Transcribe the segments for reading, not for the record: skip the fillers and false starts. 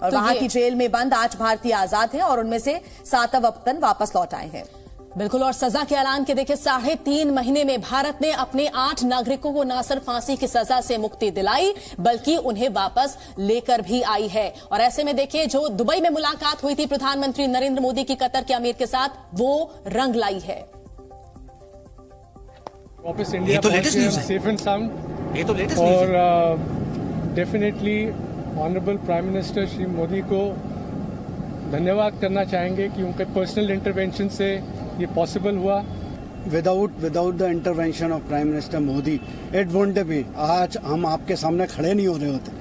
और तो वहां की जेल में बंद 8 भारतीय आजाद हैं और उनमें से 7 वतन वापस लौट आए हैं। बिल्कुल। और सजा के ऐलान के देखिए 3.5 महीने में भारत ने अपने 8 नागरिकों को न सिर्फ फांसी की सजा से मुक्ति दिलाई बल्कि उन्हें वापस लेकर भी आई है। और ऐसे में देखिए जो दुबई में मुलाकात हुई थी प्रधानमंत्री नरेंद्र मोदी की कतर के अमीर के साथ, वो रंग लाई है। वापस इंडिया पहुंचे हैं सेफ एंड साउंड। ये तो लेटेस्ट और definitely honourable prime minister Shri Modi को धन्यवाद करना चाहेंगे कि उनके पर्सनल इंटरवेंशन से ये पॉसिबल हुआ। Without the intervention of prime minister Modi it won't be, आज हम आपके सामने खड़े नहीं हो रहे होते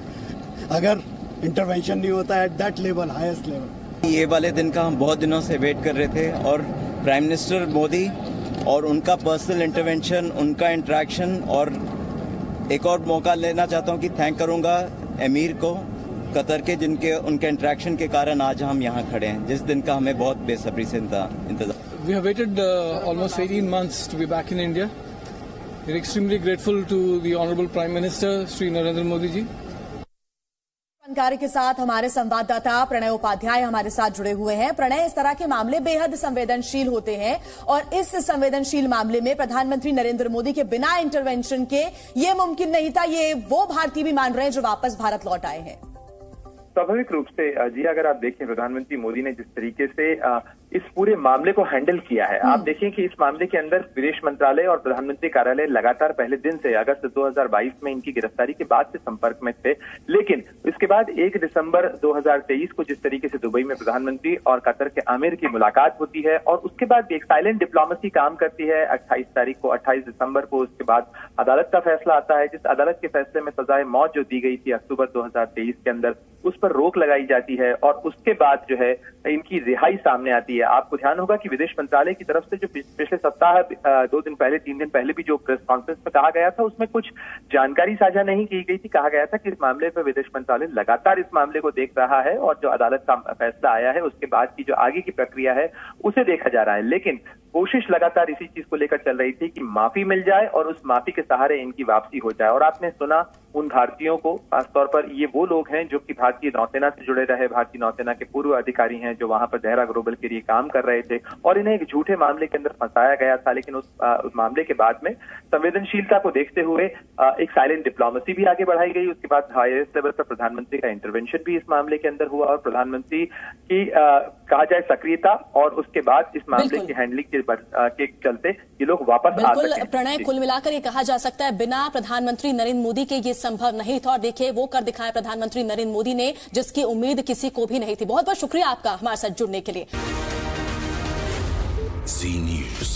अगर इंटरवेंशन नहीं होता at that level, highest level. ये वाले दिन का हम बहुत दिनों से वेट कर रहे थे और प्राइम मिनिस्टर मोदी और उनका पर्सनल इंटरवेंशन, उनका इंटरेक्शन, और एक और मौका लेना चाहता हूँ कि थैंक करूँगा एमीर को कतर के, जिनके उनके इंटरेक्शन के कारण आज हम यहाँ खड़े हैं, जिस दिन का हमें बहुत बेसब्री से इंतजार। We have waited almost 18 months to be back in India. We are extremely grateful to the Honorable Prime Minister, Shri Narendra Modi ji. जानकारी के साथ हमारे संवाददाता प्रणय उपाध्याय हमारे साथ जुड़े हुए हैं। प्रणय, इस तरह के मामले बेहद संवेदनशील होते हैं और इस संवेदनशील मामले में प्रधानमंत्री नरेंद्र मोदी के बिना इंटरवेंशन के ये मुमकिन नहीं था। ये वो भारतीय भी मान रहे हैं जो वापस भारत लौट आए हैं। स्वाभाविक रूप से जी, अगर आप देखें प्रधानमंत्री मोदी ने जिस तरीके से इस पूरे मामले को हैंडल किया है, आप देखें कि इस मामले के अंदर विदेश मंत्रालय और प्रधानमंत्री कार्यालय लगातार पहले दिन से अगस्त 2022 में इनकी गिरफ्तारी के बाद से संपर्क में थे। लेकिन इसके बाद 1 दिसंबर 2023 को जिस तरीके से दुबई में प्रधानमंत्री और कतर के आमिर की मुलाकात होती है और उसके बाद भी एक साइलेंट डिप्लोमेसी काम करती है। 28 दिसंबर को उसके बाद अदालत का फैसला आता है, जिस अदालत के फैसले में सजाए मौत जो दी गई थी अक्टूबर 2023 के अंदर, उस पर रोक लगाई जाती है और उसके बाद जो है इनकी रिहाई सामने आती है। आपको ध्यान होगा कि विदेश मंत्रालय की तरफ से जो पिछले सप्ताह 3 दिन पहले भी जो प्रेस कॉन्फ्रेंस में कहा गया था, उसमें कुछ जानकारी साझा नहीं की गई थी। कहा गया था कि इस मामले पर विदेश मंत्रालय लगातार इस मामले को देख रहा है और जो अदालत का फैसला आया है उसके बाद की जो आगे की प्रक्रिया है उसे देखा जा रहा है। लेकिन कोशिश लगातार इसी चीज को लेकर चल रही थी कि माफी मिल जाए और उस माफी के सहारे इनकी वापसी हो जाए। और आपने सुना उन भारतीयों को, खासतौर पर ये वो लोग हैं जो कि भारतीय नौसेना से जुड़े रहे, भारतीय नौसेना के पूर्व अधिकारी हैं जो वहां पर देहरा ग्लोबल के लिए काम कर रहे थे और इन्हें एक झूठे मामले के अंदर फंसाया गया था। लेकिन उस मामले के बाद में संवेदनशीलता को देखते हुए एक साइलेंट डिप्लोमेसी भी आगे बढ़ाई गई। उसके बाद हाईएस्ट लेवल पर प्रधानमंत्री का इंटरवेंशन भी इस मामले के अंदर हुआ और प्रधानमंत्री की कहा जाए सक्रियता और उसके बाद इस मामले की हैंडलिंग के चलते ये लोग वापस आ सके। प्रणय, कुल मिलाकर ये कहा जा सकता है बिना प्रधानमंत्री नरेंद्र मोदी के ये संभव नहीं था और देखिए वो कर दिखाया प्रधानमंत्री नरेंद्र मोदी ने, जिसकी उम्मीद किसी को भी नहीं थी। बहुत बहुत शुक्रिया आपका हमारे साथ जुड़ने के लिए। जी न्यूज़।